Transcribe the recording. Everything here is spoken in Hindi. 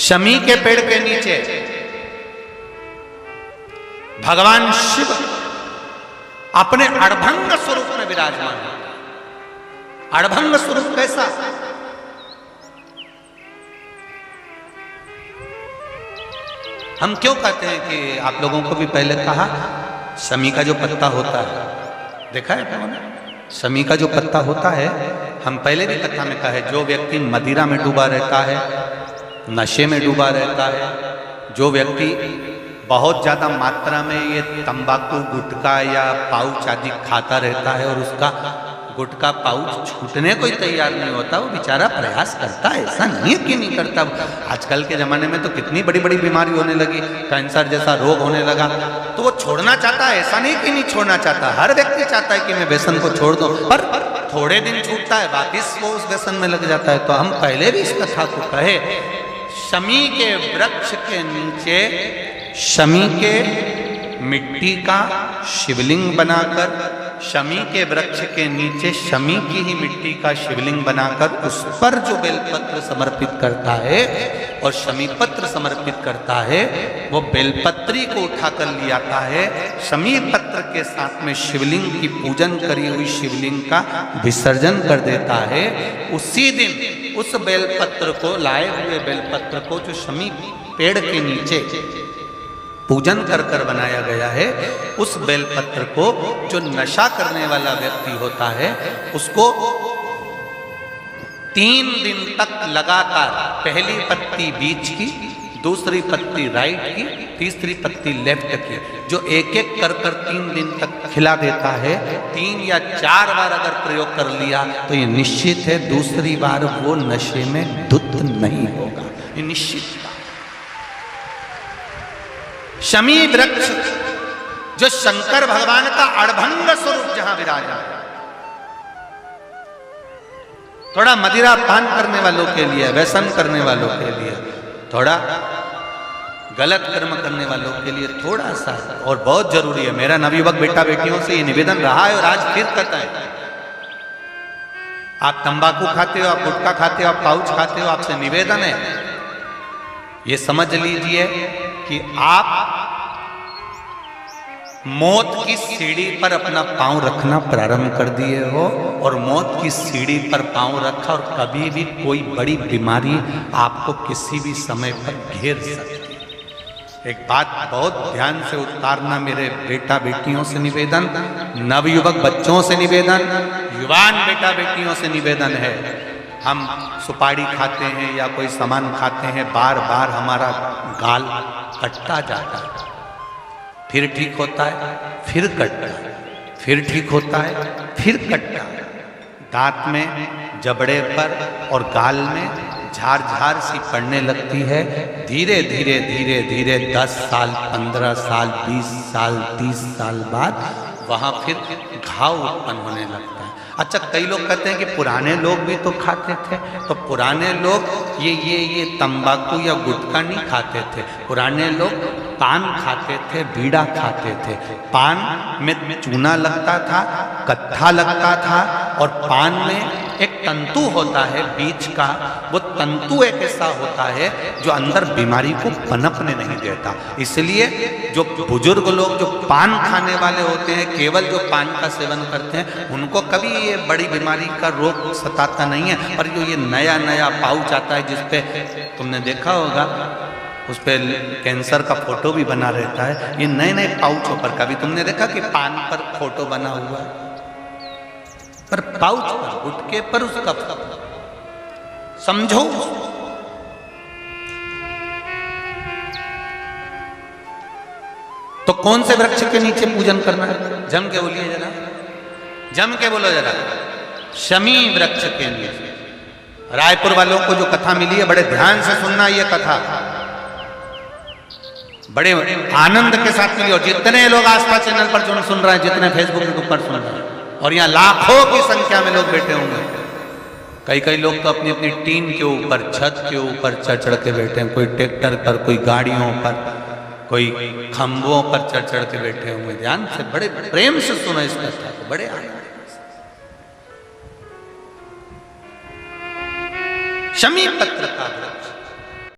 शमी के पेड़ के नीचे भगवान शिव अपने अड़भंग स्वरूप में विराजमान है। अड़भंग स्वरूप कैसा? हम क्यों कहते हैं कि आप लोगों को भी पहले कहा, शमी का जो पत्ता होता है, देखा है आपने? शमी का जो पत्ता होता है, हम पहले भी कथा में कहा है, जो व्यक्ति मदिरा में डूबा रहता है, नशे में डूबा रहता है, जो व्यक्ति बहुत ज़्यादा मात्रा में ये तंबाकू गुटखा या पाउच आदि खाता रहता है और उसका गुटखा पाउच छूटने को ही तैयार नहीं होता, वो बेचारा प्रयास करता है, ऐसा नहीं है कि नहीं करता। आजकल के ज़माने में तो कितनी बड़ी बड़ी बीमारी होने लगी, कैंसर जैसा रोग होने लगा, तो वो छोड़ना चाहता है, ऐसा नहीं कि नहीं छोड़ना चाहता। हर व्यक्ति चाहता है कि मैं व्यसन को छोड़ दूं, पर थोड़े दिन छूटता है, वापिस वो उस व्यसन में लग जाता है। तो हम पहले भी इस कथा को कहे, शमी के वृक्ष के नीचे शमी के मिट्टी का शिवलिंग बनाकर, शमी के वृक्ष के नीचे शमी की ही मिट्टी का शिवलिंग बनाकर उस पर जो बेलपत्र समर्पित करता है और शमी पत्र समर्पित करता है, वो बेलपत्री को उठाकर ले आता है, शमी पत्र के साथ में शिवलिंग की पूजन करी हुई शिवलिंग का विसर्जन कर देता है। उसी दिन उस बेलपत्र को, लाए हुए बेलपत्र को जो शमी पेड़ के नीचे पूजन कर कर बनाया गया है, उस बेलपत्र को जो नशा करने वाला व्यक्ति होता है उसको 3 दिन तक लगातार, पहली पत्ती बीच की, दूसरी पत्ती राइट की, तीसरी पत्ती लेफ्ट की, जो एक एक कर 3 दिन तक खिला देता है। 3 या 4 बार अगर प्रयोग कर लिया तो ये निश्चित है दूसरी बार वो नशे में धुत नहीं होगा, ये निश्चित। शमी वृक्ष जो शंकर भगवान का अड़भंग स्वरूप जहां विराजा है, थोड़ा मदिरा पान करने वालों के लिए, व्यसन करने वालों के लिए, थोड़ा गलत कर्म करने वालों के लिए थोड़ा सा और बहुत जरूरी है। मेरा नवयुवक बेटा बेटियों से ये निवेदन रहा है और आज फिर करता है, आप तंबाकू खाते हो, आप गुटखा खाते हो, आप पाउच खाते हो, आपसे निवेदन है ये समझ लीजिए कि आप मौत की सीढ़ी पर अपना पांव रखना प्रारंभ कर दिए हो और मौत की सीढ़ी पर पांव रखा और कभी भी कोई बड़ी बीमारी आपको किसी भी समय पर घेर सकती है। एक बात बहुत ध्यान से उतारना, मेरे बेटा बेटियों से निवेदन, नवयुवक बच्चों से निवेदन, युवान बेटा बेटियों से निवेदन है, हम सुपारी खाते हैं या कोई सामान खाते हैं, बार बार हमारा गाल कटता जाता है, फिर ठीक होता है, फिर कटता है, फिर ठीक होता है, फिर कटता है, दांत में, जबड़े पर और गाल में झार झार सी पड़ने लगती है। धीरे धीरे धीरे धीरे 10 साल, 15 साल, 20 साल, 30 साल बाद वहाँ फिर घाव उत्पन्न होने लगता है। अच्छा, कई लोग कहते हैं कि पुराने लोग भी तो खाते थे, तो पुराने लोग ये तंबाकू या गुटखा नहीं खाते थे, पुराने लोग पान खाते थे, बीड़ा खाते थे। पान में चूना लगता था, कत्था लगता था, और पान में एक तंतु होता है बीच का, वो तंतु एक ऐसा होता है जो अंदर बीमारी को पनपने नहीं देता। इसलिए जो बुजुर्ग लोग जो पान खाने वाले होते हैं, केवल जो पान का सेवन करते हैं, उनको कभी ये बड़ी बीमारी का रोग सताता नहीं है। और जो ये नया नया पाउच आता है जिसपे तुमने देखा होगा, उस पर कैंसर का फोटो भी बना रहता है, ये नए नए पाउचों पर, कभी तुमने देखा कि पान पर फोटो बना हुआ है, पर पाउच पर, गुटके पर उसका समझो। तो कौन से वृक्ष के नीचे पूजन करना है? जम के बोलिए जरा, जम के बोलो जरा, शमी वृक्ष के नीचे। रायपुर वालों को जो कथा मिली है, बड़े ध्यान से सुनना ये कथा, बड़े आनंद के साथ मिली। और जितने लोग आस्था चैनल पर जो सुन रहे हैं, जितने फेसबुक यूट्यूब पर सुन रहे हैं, और यहाँ लाखों की संख्या में लोग बैठे होंगे, कई लोग तो अपनी अपनी टीन के ऊपर, छत के ऊपर चढ़ के बैठे हैं, कोई ट्रैक्टर पर, कोई गाड़ियों पर, कोई खंभों पर चढ़ के बैठे होंगे। ध्यान से, बड़े प्रेम से सुनो इस कथा को, बड़े आनंद। शमी पत्र का